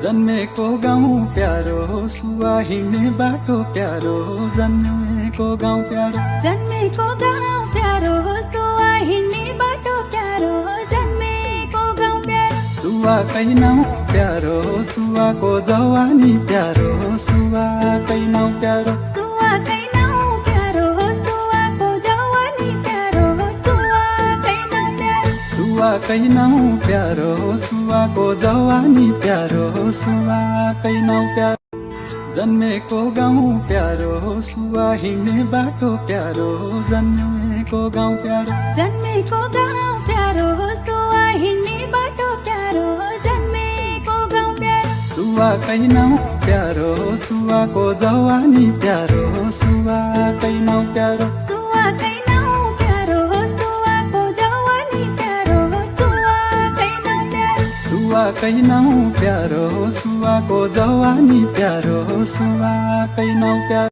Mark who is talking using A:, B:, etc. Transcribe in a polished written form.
A: जन्मेको गाउँ प्यारो सुवा हिँड्ने बाटो प्यारो जन्मेको गाउँ प्यारो
B: जन्मेको गाउँ प्यारो सुवा हिँड्ने बाटो प्यारो जन्मेको गाउँ प्यारो
A: सुवाकै नाउँ प्यारो सुवाको जवानी प्यारो सुवाकै नाउँ प्यारो
B: सुवाकै नाउँ प्यारो सुवाको जवानी प्यारो सुवाकै नाउँ प्यारो
A: सुवाकै नाउँ प्यारो सुवाको जवानी प्यारो सुवाकै नाउँ प्यारो जन्मेको गाउँ प्यारो सुवा हिँड्ने बाटो प्यारो जन्मेको गाउँ प्यारो
B: जन्मेको गाउँ प्यारो सुवा हिँड्ने बाटो प्यारो जन्मेको गाउँ प्यारो
A: सुवाकै नाउँ प्यारो सुवाको जवानी प्यारो सुवाकै नाउँ प्यारो
B: सुवाकै नाउँ प्यारो सुवाको जवानी प्यारो सुवाकै नाउँ प्यारो
A: सुवाकै नाउँ प्यारो सुवाको जवानी प्यारो सुवाकै नाउँ प्यारो